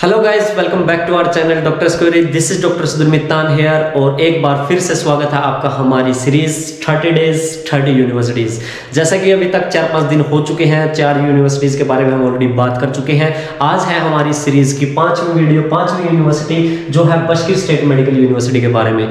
Hello guys, welcome back to our channel doctor स्क्वेरी। This is doctor Sudhir Mittal here और एक बार फिर से स्वागत है आपका हमारी सीरीज 30 डेज 30 यूनिवर्सिटीज। जैसा कि अभी तक 4-5 दिन हो चुके हैं, 4 यूनिवर्सिटीज के बारे में हम ऑलरेडी बात कर चुके हैं। आज है हमारी सीरीज की 5वीं वीडियो, 5वीं यूनिवर्सिटी जो है बशकीर स्टेट मेडिकल यूनिवर्सिटी के बारे में।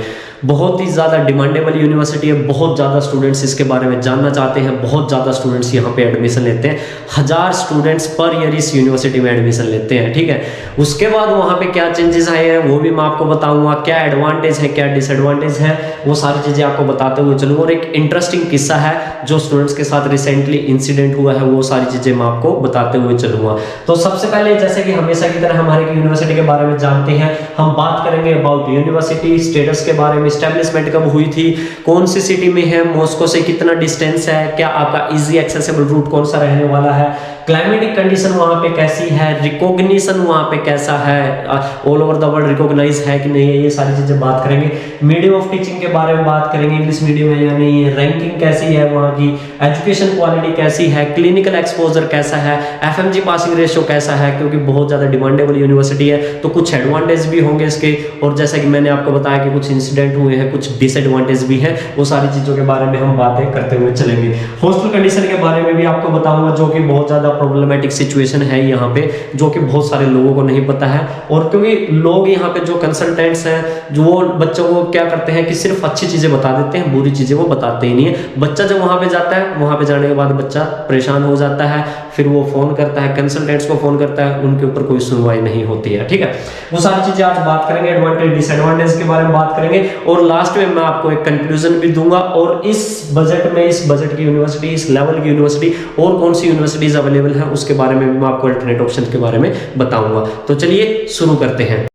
बहुत ही ज़्यादा डिमांडेबल यूनिवर्सिटी है, बहुत ज़्यादा स्टूडेंट्स इसके बारे में जानना चाहते हैं, बहुत ज़्यादा स्टूडेंट्स यहाँ पे एडमिशन लेते हैं। 1000 स्टूडेंट्स पर ईयर इस यूनिवर्सिटी में एडमिशन लेते हैं, ठीक है। उसके बाद वहाँ पे क्या चेंजेस आए हैं वो भी मैं आपको बताऊंगा, क्या एडवांटेज है क्या डिसएडवांटेज है, वो सारी चीज़ें आपको बताते हुए चलूँगा। और एक इंटरेस्टिंग किस्सा है जो स्टूडेंट्स के साथ रिसेंटली इंसिडेंट हुआ है, वो सारी चीज़ें मैं आपको बताते हुए चलूँगा। तो सबसे पहले जैसे कि हमेशा की तरह हमारे यूनिवर्सिटी के बारे में जानते हैं, हम बात करेंगे अबाउट यूनिवर्सिटी स्टेटस के बारे में। एस्टेब्लिशमेंट कब हुई थी, कौन सी सिटी में है, मॉस्को से कितना डिस्टेंस है, क्या आपका इजी एक्सेसिबल रूट कौन सा रहने वाला है, क्लाइमेटिक कंडीशन वहाँ पे कैसी है, रिकॉग्निशन वहाँ पे कैसा है, all over the world recognise है कि नहीं है, ये सारी चीज़ें बात करेंगे। मीडियम ऑफ टीचिंग के बारे में बात करेंगे, इंग्लिश मीडियम है या नहीं है, रैंकिंग कैसी है वहाँ की, एजुकेशन क्वालिटी कैसी है, क्लिनिकल एक्सपोजर कैसा है, FMG पासिंग रेशियो कैसा है, क्योंकि बहुत ज़्यादा डिमांडेबल यूनिवर्सिटी है तो कुछ एडवांटेज भी होंगे इसके। और जैसा कि मैंने आपको बताया कि कुछ इंसिडेंट हुए हैं, कुछ डिसएडवांटेज भी है, वो सारी चीज़ों के बारे में हम बातें करते हुए चलेंगे। हॉस्टल कंडीशन के बारे में भी आपको बताऊंगा, जो कि बहुत ज़्यादा प्रॉब्लमेटिक सिचुएशन है यहाँ पे, जो कि बहुत सारे लोगों को नहीं पता है। और क्योंकि लोग यहाँ पे जो कंसल्टेंट्स हैं, जो वो बच्चों को क्या करते हैं कि सिर्फ अच्छी चीज़ें बता देते हैं, बुरी चीज़ें वो बताते ही नहीं है। बच्चा जब वहाँ पे जाता है, वहाँ पे जाने के बाद बच्चा परेशान हो जाता है, फिर वो फ़ोन करता है, कंसल्टेंट्स को फ़ोन करता है, उनके ऊपर कोई सुनवाई नहीं होती है, ठीक है। वो सारी चीज़ें आज बात करेंगे, एडवांटेज डिसएडवांटेज के बारे में बात करेंगे और लास्ट में मैं आपको एक कंक्लूजन भी दूंगा। और इस बजट में, इस बजट की यूनिवर्सिटी, इस लेवल की यूनिवर्सिटी और कौन सी यूनिवर्सिटीज अवेलेबल है उसके बारे में भी मैं आपको अल्टरनेट ऑप्शन के बारे में बताऊंगा। तो चलिए शुरू करते हैं।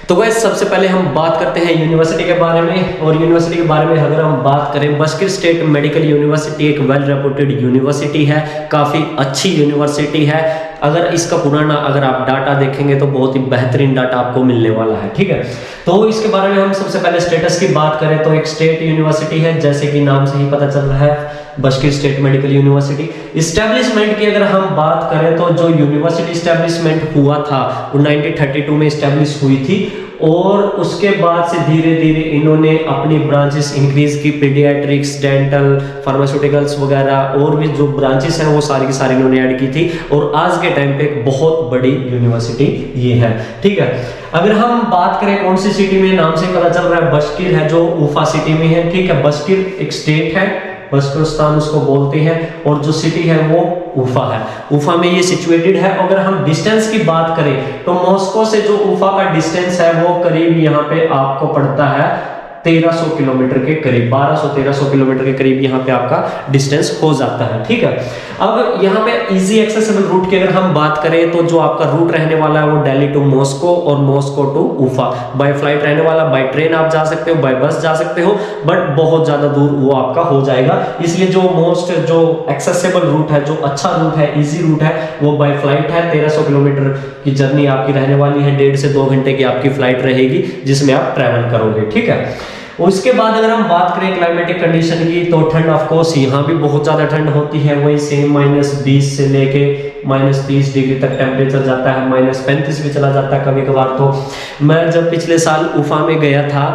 तो गाइस सबसे पहले हम बात करते हैं यूनिवर्सिटी के बारे में। और यूनिवर्सिटी के बारे में अगर हम बात करें, बशकीर स्टेट मेडिकल यूनिवर्सिटी एक वेल रेपुटेड यूनिवर्सिटी है, काफ़ी अच्छी यूनिवर्सिटी है। अगर इसका पुराना अगर आप डाटा देखेंगे तो बहुत ही बेहतरीन डाटा आपको मिलने वाला है, ठीक है। तो इसके बारे में हम सबसे पहले स्टेटस की बात करें तो एक स्टेट यूनिवर्सिटी है, जैसे कि नाम से ही पता चल रहा है, बशकीर स्टेट मेडिकल यूनिवर्सिटी। इस्टेब्लिशमेंट की अगर हम बात करें तो जो यूनिवर्सिटी इस्टेब्लिशमेंट हुआ था वो 1932 में इस्टेब्लिश हुई थी। और उसके बाद से धीरे धीरे इन्होंने अपनी ब्रांचेस इंक्रीज की, पीडियाट्रिक्स, डेंटल, फार्मास्यूटिकल्स वगैरह और भी जो ब्रांचेस हैं वो सारी की सारी इन्होंने ऐड की थी। और आज के टाइम पे एक बहुत बड़ी यूनिवर्सिटी ये है, ठीक है। अगर हम बात करें कौन सी सिटी में, नाम से पता चल रहा है बशकीर है, जो उफा सिटी में है, ठीक है। बशकीर एक स्टेट है, बशकीरिस्तान उसको बोलते हैं, और जो सिटी है वो उफा है। उफा में ये सिचुएटेड है। अगर हम डिस्टेंस की बात करें तो मॉस्को से जो उफा का डिस्टेंस है वो करीब यहाँ पे आपको पड़ता है 1300 किलोमीटर के करीब, 1200-1300 किलोमीटर के करीब यहाँ पे आपका डिस्टेंस हो जाता है, ठीक है। अब यहाँ पे इजी एक्सेसिबल रूट की अगर हम बात करें तो जो आपका रूट रहने वाला है वो दिल्ली टू मॉस्को और मॉस्को टू उफा बाय फ्लाइट रहने वाला। बाय ट्रेन आप जा सकते हो, बाय बस जा सकते हो, बट बहुत ज्यादा दूर वो आपका हो जाएगा। इसलिए जो जो एक्सेसिबल रूट है, जो अच्छा रूट है, इजी रूट है, वो बाय फ्लाइट है। 1300 किलोमीटर की जर्नी आपकी रहने वाली है, 1.5 से 2 घंटे की आपकी फ्लाइट रहेगी जिसमें आप ट्रैवल करोगे, ठीक है। उसके बाद अगर हम बात करें क्लाइमेटिक कंडीशन की तो ठंड ऑफ कोर्स यहाँ भी बहुत ज़्यादा ठंड होती है, वही सेम -20 से लेके -30 डिग्री तक टेम्परेचर जाता है, -35 भी चला जाता है कभी कभार। तो मैं जब पिछले साल उफा में गया था,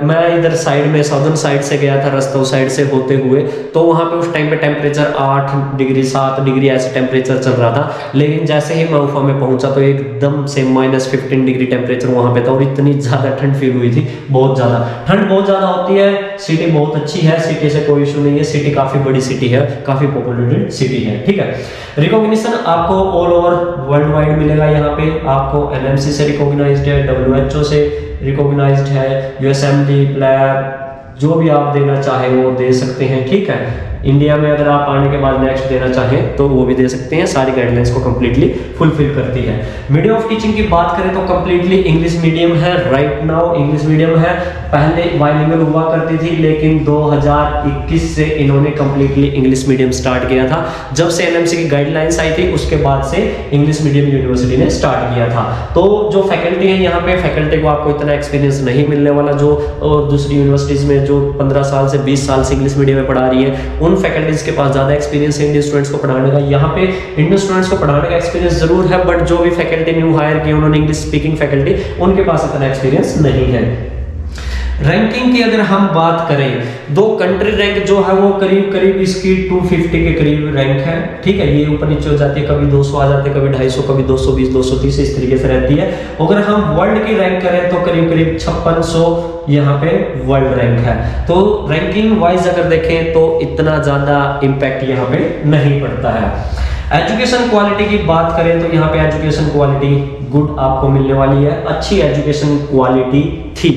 मैं इधर साइड में साउदर्न साइड से गया था, रस्तौ साइड से होते हुए, तो वहाँ पे उस टाइम पे टेम्परेचर 8 डिग्री 7 डिग्री ऐसे टेम्परेचर चल रहा था। लेकिन जैसे ही मैं उफा में पहुंचा तो एकदम से -15 डिग्री टेम्परेचर वहाँ पे था और इतनी ज़्यादा ठंड फील हुई थी, बहुत ज़्यादा ठंड, बहुत ज़्यादा होती है। सिटी बहुत अच्छी है, सिटी से कोई इशू नहीं है, सिटी काफ़ी बड़ी सिटी है, काफ़ी पॉपुलेटेड सिटी है, ठीक है। रिकॉग्निशन आपको ऑल ओवर वर्ल्ड वाइड मिलेगा। यहाँ पे आपको NMC से रिकॉग्नाइज्ड है, WHO से रिकॉग्नाइज्ड है, USMLE लैब, जो भी आप देना चाहे वो दे सकते हैं, ठीक है। इंडिया में अगर आप आने के बाद नेक्स्ट देना चाहें तो वो भी दे सकते हैं, सारी गाइडलाइंस को कंप्लीटली फुलफिल करती है। मीडियम ऑफ टीचिंग की बात करें तो कंप्लीटली इंग्लिश मीडियम है, राइट नाउ इंग्लिश मीडियम है। पहले बाइलिंगुअल हुआ करती थी, लेकिन 2021 से इन्होंने कंप्लीटली इंग्लिश मीडियम स्टार्ट किया था। जब से NMC की गाइडलाइंस आई थी उसके बाद से इंग्लिश मीडियम यूनिवर्सिटी ने स्टार्ट किया था। तो जो फैकल्टी है यहाँ पे, फैकल्टी को आपको इतना एक्सपीरियंस नहीं मिलने वाला जो और दूसरी यूनिवर्सिटीज में जो 15 साल से 20 साल से इंग्लिश मीडियम में पढ़ा रही है, उन फैकल्टीज के पास ज़्यादा एक्सपीरियंस है इंडियन स्टूडेंट्स को पढ़ाने का। यहाँ पे इंडियन स्टूडेंट्स को पढ़ाने का एक्सपीरियंस जरूर है, बट जो भी फैकल्टी न्यू हायर किए उन्होंने इंग्लिश स्पीकिंग फैकल्टी, उनके पास इतना एक्सपीरियंस नहीं है। रैंकिंग की अगर हम बात करें, दो कंट्री रैंक जो है वो करीब करीब इसकी 250 के करीब रैंक है, ठीक है। ये ऊपर नीचे हो जाती है, कभी 200 आ जाते हैं, कभी 250, कभी 220, 230 इस तरीके से रहती है। अगर हम वर्ल्ड की रैंक करें तो करीब करीब 5600 यहाँ पे वर्ल्ड रैंक है। तो रैंकिंग वाइज अगर देखें तो इतना ज्यादा इम्पैक्ट यहाँ पे नहीं पड़ता है। एजुकेशन क्वालिटी की बात करें तो यहाँ पे एजुकेशन क्वालिटी गुड आपको मिलने वाली है, अच्छी एजुकेशन क्वालिटी थी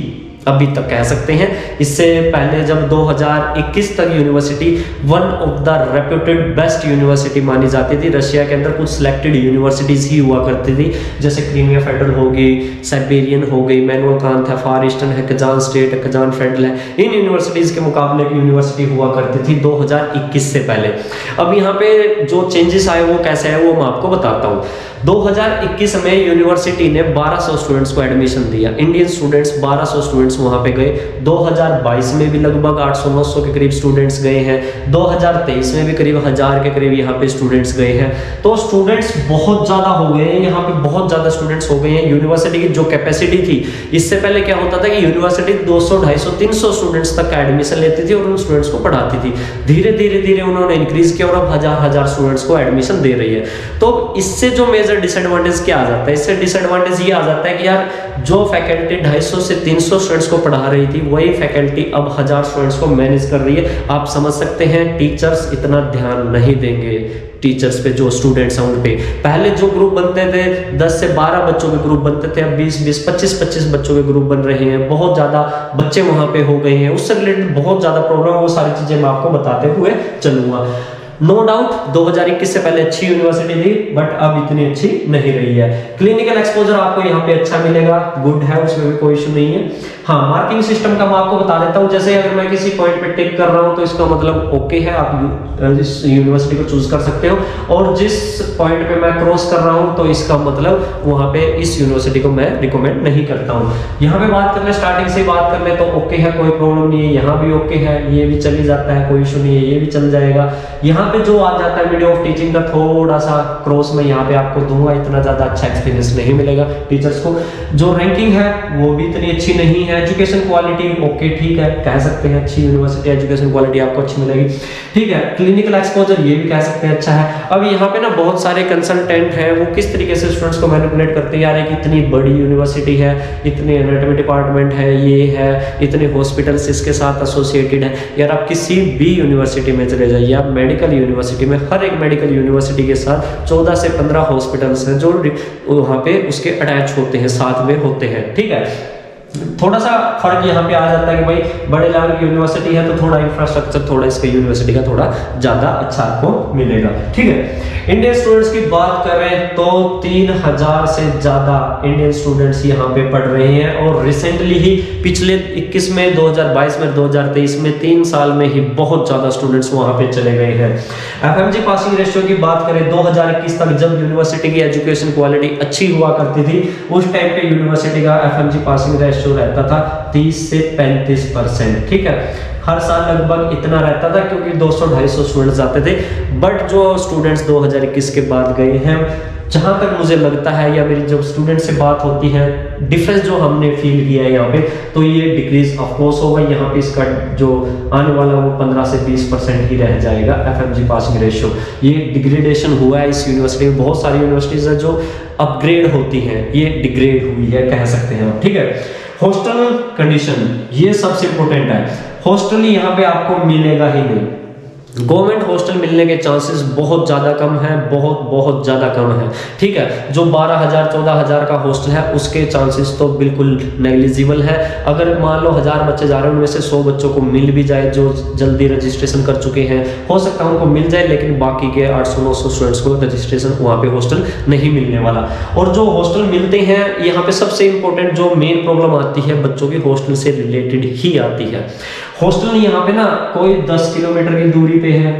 अभी तक कह सकते हैं। इससे पहले जब 2021 तक university one of the reputed best university मानी जाती थी। रशिया के अंदर कुछ सिलेक्टेड यूनिवर्सिटीज ही हुआ करती थी, जैसे क्रीमिया फेडरल हो गई, साइबेरियन हो गई, मैनुअल कांत है, फार ईस्टर्न है, कजान स्टेट है, कजान फेडरल है। इन यूनिवर्सिटीज के मुकाबले की यूनिवर्सिटी हुआ करती थी 2021 से पहले। अब यहाँ पे जो चेंजेस आए वो कैसे है वो मैं आपको बताता हूँ। 2021 में यूनिवर्सिटी ने 1200 स्टूडेंट्स को एडमिशन दिया, इंडियन स्टूडेंट्स 1200 स्टूडेंट्स वहां पे गए। 2022 में भी लगभग 800-900 के करीब स्टूडेंट्स गए हैं। 2023 में भी करीब 1000 के करीब यहाँ पे स्टूडेंट्स गए हैं। तो स्टूडेंट्स बहुत ज्यादा हो गए हैं, यहाँ पे बहुत ज्यादा स्टूडेंट्स हो गए हैं। यूनिवर्सिटी की जो कैपेसिटी थी, इससे पहले क्या होता था कि यूनिवर्सिटी 200, 250, 300 स्टूडेंट्स तक का एडमिशन लेती थी और उन स्टूडेंट्स को पढ़ाती थी। धीरे धीरे उन्होंने इंक्रीज किया और अब हजार स्टूडेंट्स को एडमिशन दे रही है। तो इससे जो मेजर डिसएडवांटेज क्या आ जाता है, इससे डिसएडवांटेज ये आ जाता है कि यार जो फैकल्टी 250 से 300 स्टूडेंट्स को पढ़ा रही थी, वही फैकल्टी अब 1000 स्टूडेंट्स को मैनेज कर रही है। आप समझ सकते हैं टीचर्स इतना ध्यान नहीं देंगे टीचर्स पे, जो स्टूडेंट्स हैं उन पे। पहले जो ग्रुप बनते थे 10 से 12 बच्चों के ग्रुप बनते थे, अब 20-20, 25-25 बच्चों के ग्रुप बन रहे हैं। बहुत ज्यादा बच्चे वहां पे हो गए हैं, उससे रिलेटेड बहुत ज्यादा प्रॉब्लम, वो सारी चीजें मैं आपको बताते हुए चलूंगा। नो डाउट 2021 से पहले अच्छी यूनिवर्सिटी थी, बट अब इतनी अच्छी नहीं रही है। क्लिनिकल एक्सपोजर आपको यहाँ पे अच्छा मिलेगा, गुड है, उसमें भी कोई इशू नहीं है। हाँ, मार्किंग सिस्टम का मैं आपको बता देता हूँ। जैसे अगर मैं किसी पॉइंट पे टिक कर रहा हूँ तो इसका मतलब ओके है, आप इस यूनिवर्सिटी को चूज कर सकते हो, और जिस पॉइंट पे मैं क्रॉस कर रहा हूँ तो इसका मतलब वहां पे इस यूनिवर्सिटी को मैं रिकमेंड नहीं करता हूँ। यहाँ पे बात कर ले, स्टार्टिंग से बात कर ले तो ओके है, कोई प्रॉब्लम नहीं है। यहाँ भी ओके है, ये भी चली जाता है, कोई इशू नहीं है, ये भी चल जाएगा। यहाँ पे जो आ जाता है मीडियम ऑफ टीचिंग का थोड़ा सा क्रॉस में यहाँ पे आपको दूंगा, इतना ज्यादा अच्छा एक्सपीरियंस नहीं मिलेगा टीचर्स को। जो रैंकिंग है वो भी इतनी अच्छी नहीं है। एजुकेशन क्वालिटी ओके, ठीक है, कह सकते हैं अच्छी यूनिवर्सिटी, एजुकेशन क्वालिटी आपको अच्छी मिलेगी, ठीक है। क्लिनिकल एक्सपोजर ये भी कह सकते हैं अच्छा है। अब यहाँ पे ना बहुत सारे कंसल्टेंट हैं, वो किस तरीके से स्टूडेंट्स को मैनिपुलेट करते हैं। यार एक इतनी बड़ी यूनिवर्सिटी है, इतने एनाटॉमी डिपार्टमेंट है, ये है, इतने हॉस्पिटल्स इसके साथ एसोसिएटेड है। यार आप किसी भी यूनिवर्सिटी में चले जाइए, आप मेडिकल यूनिवर्सिटी में, हर एक मेडिकल यूनिवर्सिटी के साथ 14 से 15 हॉस्पिटल्स हैं जो वहाँ पे उसके अटैच होते हैं, साथ में होते हैं, ठीक है। थोड़ा सा फर्क यहाँ पे आ जाता है कि भाई बड़े लेवल की यूनिवर्सिटी है तो थोड़ा इंफ्रास्ट्रक्चर थोड़ा इसके यूनिवर्सिटी का थोड़ा ज्यादा अच्छा आपको मिलेगा, ठीक है। इंडियन स्टूडेंट्स की बात करें तो 3000 से ज्यादा इंडियन स्टूडेंट्स यहाँ पे पढ़ रहे हैं, और रिसेंटली ही पिछले 21 में, 2022 में, 2023 में 3 साल में ही बहुत ज्यादा स्टूडेंट्स वहां पे चले गए हैं। एफएमजी पासिंग रेशियो की बात करें 2021 तक, जब यूनिवर्सिटी की एजुकेशन क्वालिटी अच्छी हुआ करती थी, उस टाइम पे यूनिवर्सिटी का एफएमजी पासिंग रेशियो रहता था 30 से 35%, ठीक है। हर साल लगभग इतना रहता था क्योंकि 200-250 स्टूडेंट्स आते थे। बट जो स्टूडेंट्स 2021 के बाद गए हैं, जहां तक मुझे लगता है या मेरी जब स्टूडेंट से बात होती है, डिफरेंस जो हमने फील किया है यहाँ पे, तो ये डिक्रीज ऑफ कोर्स होगा। यहाँ पे इसका जो आने वाला वो 15 से 20% ही रह जाएगा एफएमजी पासिंग रेशियो। ये डिग्रेडेशन हुआ है इस यूनिवर्सिटी में। बहुत सारी यूनिवर्सिटीज है जो अपग्रेड होती हैं, ये डिग्रेड हुई है कह सकते हैं, ठीक है। हॉस्टल कंडीशन ये सबसे इंपॉर्टेंट है। हॉस्टल यहाँ पे आपको मिलेगा ही नहीं, गवर्नमेंट हॉस्टल मिलने के चांसेस बहुत ज़्यादा कम है, बहुत ज़्यादा कम है, ठीक है। जो 12,000-14,000 का हॉस्टल है उसके चांसेस तो बिल्कुल नेग्लिजिबल है। अगर मान लो 1000 बच्चे जा रहे हैं, उनमें से 100 बच्चों को मिल भी जाए जो जल्दी रजिस्ट्रेशन कर चुके हैं, हो सकता है उनको मिल जाए, लेकिन बाकी के 800-900 स्टूडेंट्स को रजिस्ट्रेशन वहाँ पे हॉस्टल नहीं मिलने वाला। और जो हॉस्टल मिलते हैं, यहाँ पे सबसे इंपॉर्टेंट जो मेन प्रॉब्लम आती है बच्चों की हॉस्टल से रिलेटेड ही आती है। हॉस्टल यहाँ पे ना कोई 10 किलोमीटर की दूरी पे है,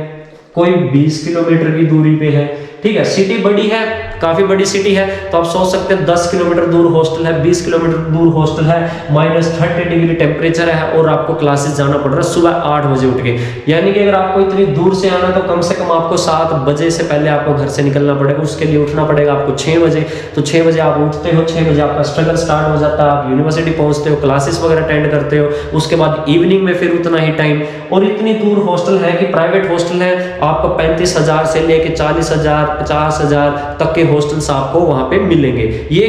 कोई 20 किलोमीटर की दूरी पे है, ठीक है। सिटी बड़ी है, काफी बड़ी सिटी है, तो आप सोच सकते हैं 10 किलोमीटर दूर हॉस्टल है, 20 किलोमीटर दूर हॉस्टल है, -30 डिग्री टेम्परेचर है और आपको क्लासेस जाना पड़ रहा है सुबह 8 बजे उठ के। यानी कि अगर आपको इतनी दूर से आना तो कम से कम आपको 7 बजे से पहले आपको घर से निकलना पड़ेगा, उसके लिए उठना पड़ेगा आपको 6 बजे। तो 6 बजे आप उठते हो, 6 बजे आपका स्ट्रगल स्टार्ट हो जाता है, आप यूनिवर्सिटी पहुंचते हो, क्लासेस वगैरह अटेंड करते हो, उसके बाद इवनिंग में फिर उतना ही टाइम। और इतनी दूर हॉस्टल है कि प्राइवेट हॉस्टल है, आपको 35,000 से लेके 40,000 50,000 तक के हॉस्टल्स आपको वहां पे मिलेंगे। ये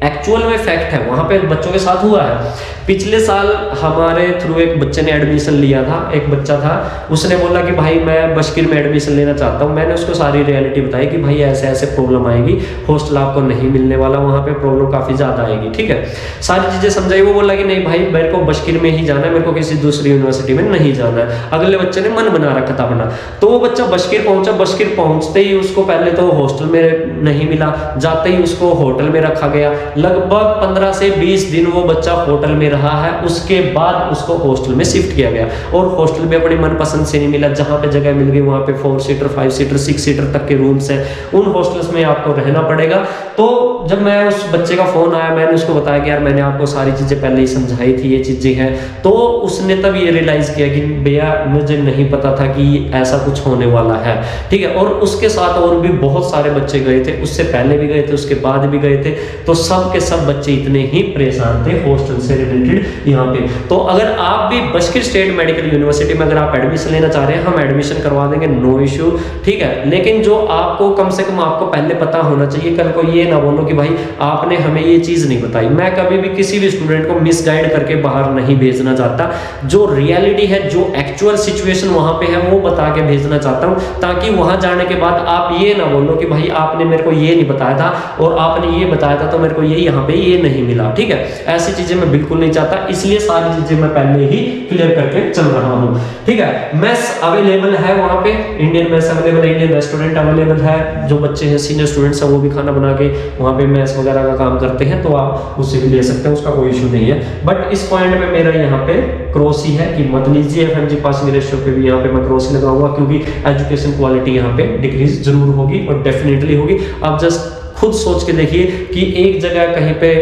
एक्चुअल में फैक्ट है, वहां पे बच्चों के साथ हुआ है। पिछले साल हमारे थ्रू एक बच्चे ने एडमिशन लिया था, एक बच्चा था, उसने बोला कि भाई मैं बशकीर में एडमिशन लेना चाहता हूँ। मैंने उसको सारी रियलिटी बताई कि भाई ऐसे ऐसे प्रॉब्लम आएगी, हॉस्टल आपको नहीं मिलने वाला, वहाँ पे प्रॉब्लम काफ़ी ज़्यादा आएगी, ठीक है, सारी चीज़ें समझाई। वो बोला कि नहीं भाई मेरे को बशकीर में ही जाना है, मेरे को किसी दूसरी यूनिवर्सिटी में नहीं जाना है। अगले बच्चे ने मन बना रखा था अपना, तो वो बच्चा बशकीर पहुंचा। बशकीर पहुंचते ही उसको पहले तो हॉस्टल में नहीं मिला, जाते ही उसको होटल में रखा गया। लगभग 15 से 20 दिन वो बच्चा होटल में रहा है, उसके बाद उसको हॉस्टल में शिफ्ट किया गया और हॉस्टल में अपनी मनपसंद से नहीं मिला। जहां पे जगह मिल गई वहां पे 4 सीटर 5 सीटर 6 सीटर तक के रूम्स हैं, उन हॉस्टल्स में आपको रहना पड़ेगा। तो जब मैं उस बच्चे का फोन आया, मैंने उसको बताया कि यार मैंने आपको सारी चीजें पहले ही समझाई थी, ये चीजें हैं, तो उसने तब ये रियलाइज किया कि भैया मुझे नहीं पता था कि ऐसा कुछ होने वाला है, ठीक है। और उसके साथ और भी बहुत सारे बच्चे गए थे, उससे पहले भी गए थे, उसके बाद भी गए थे, तो सब के सब बच्चे इतने ही परेशान थे हॉस्टल से रिलेटेड यहाँ पे। तो अगर आप भी बशकीर स्टेट मेडिकल यूनिवर्सिटी में अगर आप एडमिशन लेना चाह रहे हैं, हम एडमिशन करवा देंगे, नो इश्यू, ठीक है। लेकिन जो आपको कम से कम आपको पहले पता होना चाहिए, कल को ये ना बोलो कि भाई आपने हमें ये चीज नहीं बताई। मैं कभी भी किसी भी स्टूडेंट को मिसगाइड करके बाहर नहीं भेजना चाहता, जो रियलिटी है, जो एक्चुअल सिचुएशन वहां पे है वो बता के भेजना चाहता हूं, ताकि वहां जाने के बाद आप ये ना बोलो कि भाई आपने मेरे को ये नहीं बताया था और आपने ये बताया था तो मेरे को ये यहाँ पे ये नहीं मिला, ठीक है। ऐसी चीजें मैं बिल्कुल नहीं चाहता, इसलिए सारी चीजें मैं पहले ही क्लियर करके चल रहा हूँ, ठीक है। मेस अवेलेबल है वहां पे, इंडियन मेस अवेलेबल है, इंडियन रेस्टोरेंट अवेलेबल है। जो बच्चे हैं सीनियर स्टूडेंट्स हैं वो भी खाना बना के वहां पे मेस वगैरह का काम करते हैं, तो आप उससे भी ले सकते हैं, उसका कोई इशू नहीं है। बट इस पॉइंट में मेरा यहाँ पे क्रॉस ही है कि मत लीजिए FMG पासिंग रेशियो पे भी यहाँ पे मैं क्रॉस लगाऊंगा, क्योंकि एजुकेशन क्वालिटी यहाँ पे डिक्रीज जरूर होगी और डेफिनेटली होगी। आप जस्ट खुद सोच के देखिए कि एक जगह कहीं पे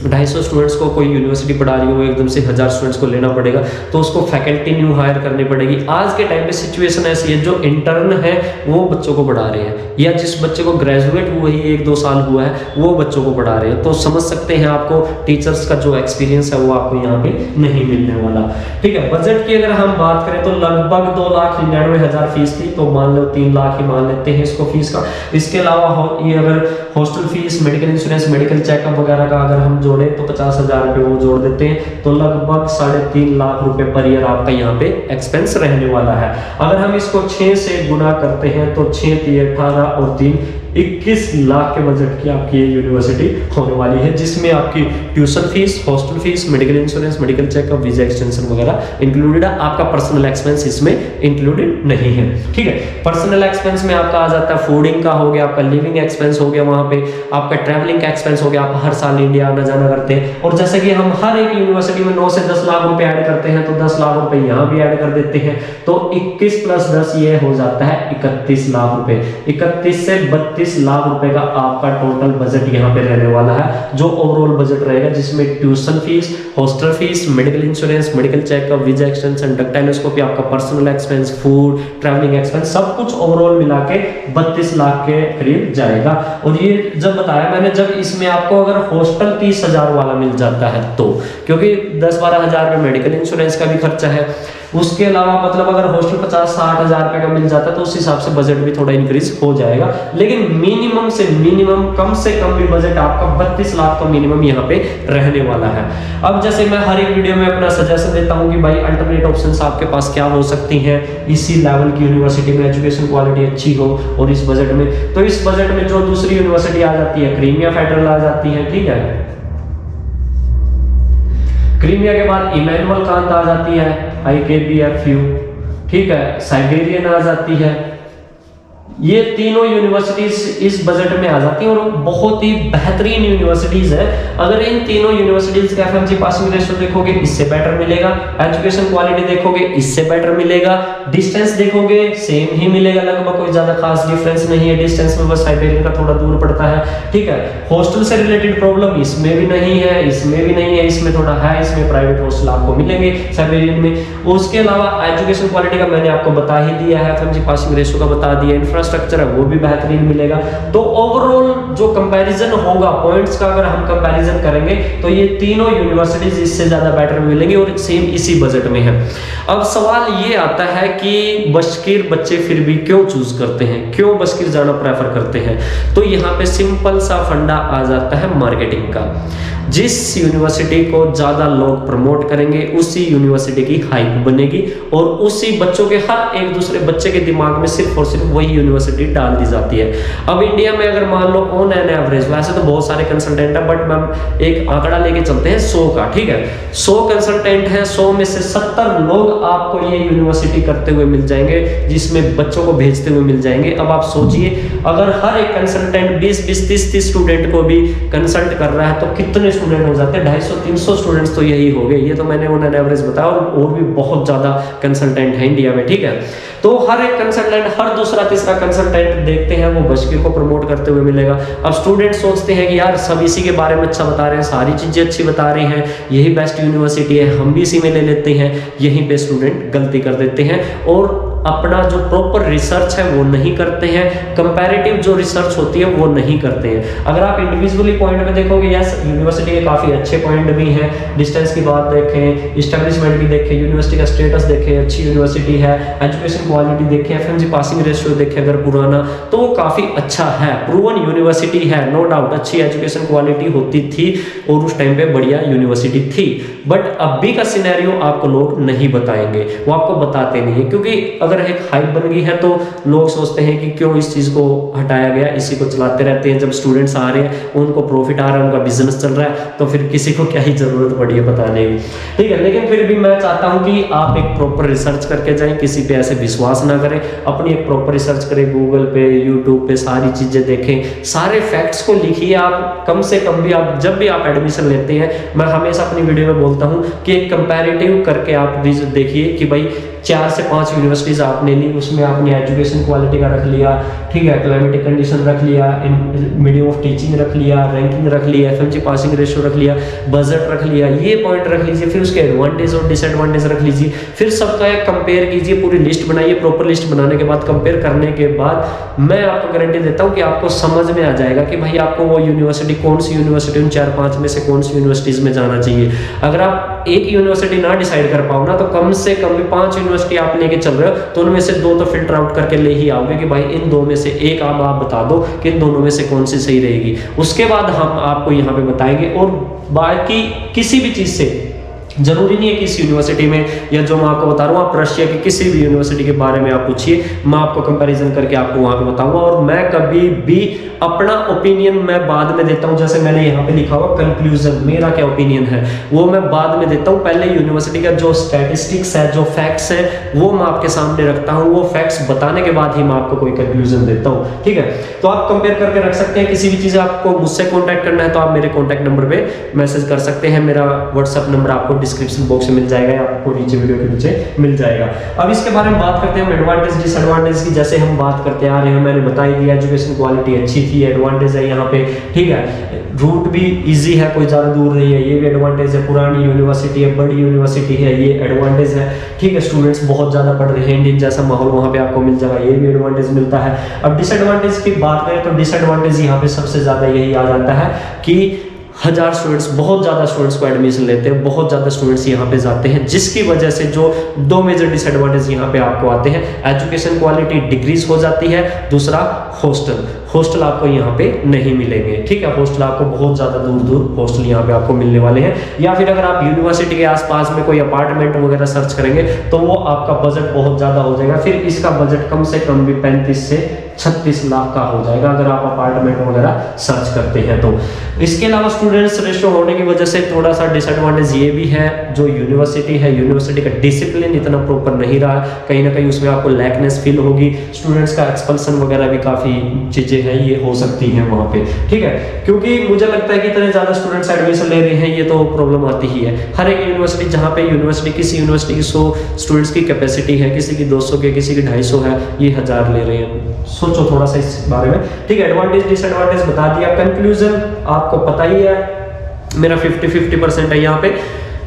250 स्टूडेंट्स को कोई यूनिवर्सिटी पढ़ा रही हो, एकदम से 1000 स्टूडेंट्स को लेना पड़ेगा, तो उसको फैकल्टी न्यू हायर करनी पड़ेगी। आज के टाइम पे सिचुएशन ऐसी है, जो इंटर्न है वो बच्चों को पढ़ा रहे हैं, या जिस बच्चे को ग्रेजुएट हुए ही 1-2 साल हुआ है वो बच्चों को पढ़ा रहे हैं। तो समझ सकते हैं आपको टीचर्स का जो एक्सपीरियंस है वो आपको यहाँ पे नहीं मिलने वाला, ठीक है। बजट की अगर हम बात करें तो लगभग 2,99,000 फीस थी, तो मान लो 3 लाख ही मान लेते हैं इसको फीस का। इसके अलावा ये अगर hostel fees, medical insurance, medical checkup वगैरह का अगर हम जोड़े तो 50,000 रुपये वो जोड़ देते हैं, तो लगभग 3.5 लाख रुपए पर ईयर आपका यहाँ पे एक्सपेंस रहने वाला है। अगर हम इसको 6 से गुना करते हैं तो 6 × 18 और 3 21 लाख के बजट की आपकी ये यूनिवर्सिटी होने वाली है, जिसमें आपकी tuition fees, hostel fees, medical insurance, medical checkup, visa extension वगैरह इंक्लूडेड है। आपका पर्सनल एक्सपेंस इसमें इंक्लूडेड नहीं है, ठीक है। पर्सनल एक्सपेंस में आपका आ जाता है फूडिंग का हो गया, आपका लिविंग एक्सपेंस हो गया, वहां पे आपका ट्रैवलिंग का एक्सपेंस हो गया, आप हर साल इंडिया आना जाना करते हैं, और जैसे कि हम हर एक यूनिवर्सिटी में 9 से 10 लाख रुपए ऐड करते हैं, तो 10 लाख रुपए यहाँ भी ऐड कर देते हैं, तो 21 + 10 ये हो जाता है 31 लाख रुपए। 31 से 32 लाख रुपए का आपका टोटल बजट यहाँ पे रहने वाला है, जो ओवरऑल बजट रहेगा, जिसमें tuition fees, hostel fees, medical insurance, medical checkup, visa extension, dactyloscopy, आपका personal expense, food, travelling expense, सब कुछ ओवरऑल मिला के 32 लाख के करीब जाएगा। और ये जब बताया मैंने, जब इसमें आपको अगर हॉस्टल 30,000 वाला मिल जाता है तो, क्योंकि 10-12 हजार में मेडिकल इंश्योरेंस का भी खर्चा है, उसके अलावा मतलब अगर हॉस्टल 50-60 हजार रुपए का मिल जाता है तो उस हिसाब से बजट भी थोड़ा इंक्रीज हो जाएगा। लेकिन मिनिमम से मिनिमम, कम से कम भी बजट आपका 32 लाख तो मिनिमम यहाँ पे रहने वाला है। अब जैसे मैं हर एक वीडियो में अपना सजेशन देता हूँ कि भाई अल्टरनेट ऑप्शंस आपके पास क्या हो सकती हैं इसी लेवल की यूनिवर्सिटी में, एजुकेशन क्वालिटी अच्छी हो और इस बजट में। तो इस बजट में जो दूसरी यूनिवर्सिटी आ जाती है, क्रीमिया फेडरल आ जाती है, ठीक है। क्रीमिया के बाद इमैनुअल कांत आ जाती है, IKBFU, ठीक है। साइबेरियन आ जाती है, ये तीनों यूनिवर्सिटीज इस बजट में आ जाती हैं और बहुत ही बेहतरीन यूनिवर्सिटीज है। अगर इन तीनों यूनिवर्सिटीज का एफएमजी पासिंग रेशियो देखोगे इससे बेटर मिलेगा, एजुकेशन क्वालिटी देखोगे इससे बेटर मिलेगा, डिस्टेंस देखोगे सेम ही मिलेगा, लगभग कोई ज्यादा खास डिफरेंस नहीं है डिस्टेंस में, बस साइबेरियन का थोड़ा दूर पड़ता है, ठीक है। हॉस्टल से रिलेटेड प्रॉब्लम इसमें भी नहीं है, इसमें भी नहीं है, इसमें थोड़ा है, इसमें प्राइवेट हॉस्टल आपको मिलेंगे साइबेरियन में। उसके अलावा एजुकेशन क्वालिटी का मैंने आपको बता ही दिया है, एफएमजी पासिंग रेशियो का बता दिया, इंफ्रास्ट्रक्चर है वो भी बेहतरीन मिलेगा। तो ओवरऑल जो कंपैरिजन होगा पॉइंट्स का, अगर हम कंपैरिजन करेंगे तो ये तीनों यूनिवर्सिटीज इससे ज्यादा बेटर मिलेंगी और सेम इसी बजट में है। अब सवाल ये आता है कि बशकीर बच्चे फिर भी क्यों चूज करते हैं, क्यों बशकीर जाना प्रेफर करते हैं? तो यहाँ पे सिंपल सा फंडा आ जाता है मार्केटिंग का। जिस यूनिवर्सिटी को ज्यादा लोग प्रमोट करेंगे उसी यूनिवर्सिटी की हाइप बनेगी और उसी बच्चों के हर एक दूसरे बच्चे के दिमाग में सिर्फ और सिर्फ वही यूनिवर्सिटी डाल दी जाती है। अब इंडिया में अगर मान लो ऑन एन एवरेज, वैसे तो बहुत सारे कंसल्टेंट है बट हम एक आंकड़ा लेके चलते हैं 100 का, ठीक है। 100 कंसल्टेंट है, 100 में से 70 लोग आपको ये यूनिवर्सिटी करते हुए मिल जाएंगे, जिसमें बच्चों को भेजते हुए मिल जाएंगे। अब आप सोचिए अगर हर एक कंसल्टेंट 20-20, 30-30 स्टूडेंट को भी कंसल्ट कर रहा है तो कितने स्टूडेंट हो जाते हैं? 250-300 स्टूडेंट्स तो यही हो गए। ये तो मैंने ऑन एन एवरेज बताया और भी बहुत ज्यादा कंसल्टेंट है इंडिया में, ठीक है। तो हर एक कंसल्टेंट, हर दूसरा तीसरा कंसल्टेंट देखते हैं वो बशकीर को प्रमोट करते हुए मिलेगा। अब स्टूडेंट सोचते हैं कि यार सब इसी के बारे में अच्छा बता रहे हैं, सारी चीजें अच्छी बता रहे हैं, यही बेस्ट यूनिवर्सिटी है, हम भी इसी में ले लेते हैं। यहीं पे स्टूडेंट गलती कर देते हैं और अपना जो प्रॉपर रिसर्च है वो नहीं करते हैं, कंपैरेटिव जो रिसर्च होती है वो नहीं करते हैं। अगर आप इंडिविजुअली पॉइंट में देखोगे, यस यूनिवर्सिटी के काफी अच्छे पॉइंट भी हैं, डिस्टेंस की बात देखें, एस्टेब्लिशमेंट की देखें, यूनिवर्सिटी का स्टेटस देखें, अच्छी यूनिवर्सिटी है, एजुकेशन क्वालिटी देखें, एफएमजी पासिंग रेशियो देखें अगर पुराना, तो वो काफी अच्छा है, प्रूवन यूनिवर्सिटी है, नो डाउट अच्छी एजुकेशन क्वालिटी होती थी और उस टाइम पे बढ़िया यूनिवर्सिटी थी। बट अभी का सिनेरियो आपको लोग नहीं बताएंगे, वो आपको बताते नहीं है, क्योंकि अगर एक हाइप बन गई है तो लोग सोचते हैं कि क्यों इस चीज को हटाया गया, इसी को चलाते रहते हैं। जब स्टूडेंट्स आ रहे हैं, उनको प्रॉफिट आ रहा है, उनका बिजनेस चल रहा है, तो फिर किसी को क्या ही जरूरत पड़ी है बताने की, ठीक है। लेकिन फिर भी मैं चाहता हूं कि आप एक प्रॉपर रिसर्च करके जाएं, किसी पे ऐसे विश्वास ना करें, अपनी एक प्रॉपर रिसर्च करें, गूगल पे, यूट्यूब पे सारी चीजें देखें, सारे फैक्ट्स को लिखिए। आप कम से कम भी, आप जब भी आप एडमिशन लेते हैं, मैं हमेशा अपनी वीडियो में बोलता हूं कि एक कंपैरेटिव करके आप देखिए कि भाई 4 से 5 यूनिवर्सिटीज आपने ली, उसमें आपने एजुकेशन क्वालिटी का रख लिया, ठीक है, क्लाइमेटिक कंडीशन रख लिया, मीडियम ऑफ टीचिंग रख लिया, रैंकिंग रख लिया, एफएमजी पासिंग रेशियो रख लिया, बजट रख लिया, ये पॉइंट रख लीजिए, फिर उसके एडवांटेज और डिसएडवांटेज रख लीजिए, फिर सबका एक कंपेयर कीजिए, पूरी लिस्ट बनाइए। प्रॉपर लिस्ट बनाने के बाद, कंपेयर करने के बाद मैं आपको गारंटी देता हूँ कि आपको समझ में आ जाएगा कि भाई आपको वो यूनिवर्सिटी, कौन सी यूनिवर्सिटी उन 4-5 में से कौन सी यूनिवर्सिटीज में जाना चाहिए। अगर आप एक यूनिवर्सिटी ना डिसाइड कर पाओ ना, तो कम से कम भी 5 यूनिवर्सिटी आप लेके चल रहे हो तो उनमें से 2 तो फिल्टर आउट करके ले ही आओगे कि भाई इन 2 में से एक आप बता दो कि इन दोनों में से कौन सी सही रहेगी। उसके बाद हम आपको यहाँ पे बताएंगे। और बाकी किसी भी चीज से जरूरी नहीं है कि इस यूनिवर्सिटी में, या जो मैं आपको बता रहा हूँ, आप रशिया की किसी भी यूनिवर्सिटी के बारे में आप पूछिए, मैं आपको कंपैरिजन करके आपको वहां पे बताऊंगा। और मैं कभी भी अपना ओपिनियन मैं बाद में देता हूं, जैसे मैंने यहाँ पे लिखा हुआ कंक्लूजन, मेरा क्या ओपिनियन है वो मैं बाद में देता हूँ। पहले यूनिवर्सिटी का जो स्टैटिस्टिक्स है, जो फैक्ट्स है, वो मैं आपके सामने रखता हूँ, वो फैक्ट्स बताने के बाद ही मैं आपको कोई कंक्लूजन देता हूँ, ठीक है। तो आप कंपेयर करके रख सकते हैं। किसी भी चीज आपको मुझसे कॉन्टैक्ट करना है तो आप मेरे कॉन्टैक्ट नंबर पे मैसेज कर सकते हैं। मेरा व्हाट्सएप नंबर आपको डिस्क्रिप्शन बॉक्स में मिल जाएगा, आपको नीचे वीडियो के नीचे मिल जाएगा। अब इसके बारे में बात करते हैं एडवांटेज डिसएडवांटेज की। जैसे हम बात करते आ रहे हैं, मैंने बताई दिया, एजुकेशन क्वालिटी अच्छी थी, एडवांटेज है यहाँ पे, ठीक है। रूट भी इजी है, कोई ज्यादा दूर नहीं है, ये भी एडवांटेज है। पुरानी यूनिवर्सिटी है, बड़ी यूनिवर्सिटी है, ये एडवांटेज है, ठीक है। स्टूडेंट्स बहुत ज्यादा पढ़ रहे हैं, इंडियन जैसा माहौल वहां पे आपको मिल जाएगा, ये भी एडवांटेज मिलता है। अब डिसएडवांटेज की बात करें तो डिसएडवांटेज यहाँ पे सबसे ज्यादा यही आ जाता है कि 1000 स्टूडेंट्स, बहुत ज़्यादा स्टूडेंट्स को एडमिशन लेते हैं, बहुत ज़्यादा स्टूडेंट्स यहाँ पे जाते हैं, जिसकी वजह से जो 2 मेजर डिसएडवांटेज यहाँ पे आपको आते हैं। एजुकेशन क्वालिटी डिक्रीज हो जाती है, दूसरा हॉस्टल आपको यहाँ पे नहीं मिलेंगे, ठीक है। हॉस्टल आपको बहुत ज़्यादा दूर दूर हॉस्टल यहाँ पे आपको मिलने वाले हैं, या फिर अगर आप यूनिवर्सिटी के आसपास में कोई अपार्टमेंट वगैरह सर्च करेंगे तो वो आपका बजट बहुत ज़्यादा हो जाएगा। फिर इसका बजट कम से कम भी 35 से 36 लाख का हो जाएगा अगर आप अपार्टमेंट वगैरह सर्च करते हैं तो। इसके अलावा स्टूडेंट्स रेशियो होने की वजह से थोड़ा सा डिसएडवांटेज ये भी है, जो यूनिवर्सिटी है, यूनिवर्सिटी का डिसिप्लिन इतना प्रॉपर नहीं रहा, कहीं ना कहीं उसमें आपको लैकनेस फील होगी। स्टूडेंट्स का एक्सपल्सन वगैरह भी काफ़ी चीज़ें हैं ये हो सकती हैं वहाँ पे, ठीक है। क्योंकि मुझे लगता है कि इतने ज़्यादा स्टूडेंट्स एडमिशन ले रहे हैं, ये तो प्रॉब्लम आती ही है। हर एक यूनिवर्सिटी, जहाँ पे यूनिवर्सिटी किसी यूनिवर्सिटी की 100 स्टूडेंट्स की कैपेसिटी है, किसी की 200 के, किसी की 250 है, ये 1000 ले रहे हैं। सोचो थोड़ा सा इस बारे में, ठीक है। एडवांटेज डिसएडवांटेज बता दिया। कंक्लूजन आपको पता ही है, मेरा 50-50% है यहाँ पे।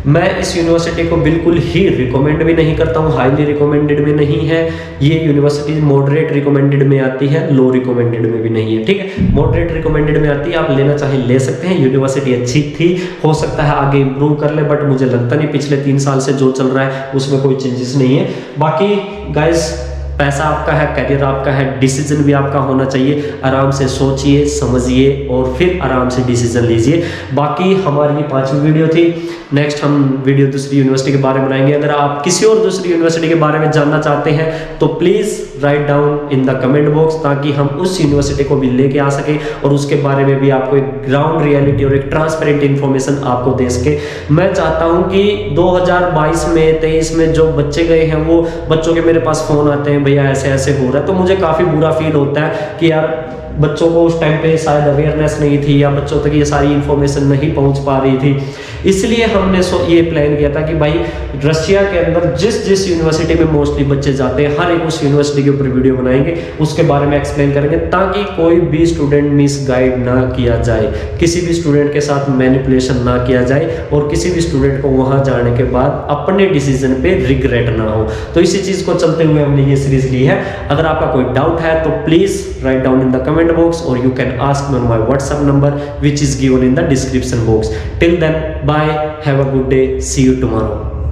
मैं इस यूनिवर्सिटी को बिल्कुल ही रिकमेंड भी नहीं करता हूँ, हाईली रिकमेंडेड में नहीं है। ये यूनिवर्सिटी मॉडरेट रिकमेंडेड में आती है, लो रिकमेंडेड में भी नहीं है, ठीक है। मॉडरेट रिकमेंडेड में आती है, आप लेना चाहे ले सकते हैं। यूनिवर्सिटी अच्छी थी, हो सकता है आगे इंप्रूव कर ले, बट मुझे लगता नहीं, पिछले 3 साल से जो चल रहा है उसमें कोई चेंजेस नहीं है। बाकी गाइस, पैसा आपका है, करियर आपका है, डिसीजन भी आपका होना चाहिए। आराम से सोचिए, समझिए और फिर आराम से डिसीजन लीजिए। बाकी हमारी ये 5वीं वीडियो थी। नेक्स्ट हम वीडियो दूसरी यूनिवर्सिटी के बारे में बनाएंगे। अगर आप किसी और दूसरी यूनिवर्सिटी के बारे में जानना चाहते हैं तो please write down in the comment box, ताकि हम उस यूनिवर्सिटी को भी लेके आ सके और उसके बारे में भी आपको एक ग्राउंड रियलिटी और एक ट्रांसपेरेंट इन्फॉर्मेशन आपको दे सके। मैं चाहता हूं कि 2022 में 23 में जो बच्चे गए हैं, वो बच्चों के मेरे पास फ़ोन आते हैं, भैया ऐसे ऐसे हो रहा है, तो मुझे काफ़ी बुरा फील होता है कि यार बच्चों को उस टाइम पे शायद अवेयरनेस नहीं थी, या बच्चों तक ये सारी इन्फॉर्मेशन नहीं पहुंच पा रही थी। इसलिए हमने ये प्लान किया था कि भाई रशिया के अंदर जिस जिस यूनिवर्सिटी में मोस्टली बच्चे जाते हैं, हर एक उस यूनिवर्सिटी के ऊपर वीडियो बनाएंगे, उसके बारे में एक्सप्लेन करेंगे, ताकि कोई भी स्टूडेंट मिसगाइड ना किया जाए, किसी भी स्टूडेंट के साथ मैनिपुलेशन ना किया जाए, और किसी भी स्टूडेंट को वहाँ जाने के बाद अपने डिसीजन पे रिग्रेट ना हो। तो इसी चीज़ को चलते हुए हमने ये सीरीज ली है। अगर आपका कोई डाउट है तो please write down in the comment box, or you can ask me on my WhatsApp number, which is given in the description box. Till then, bye, have a good day, see you tomorrow.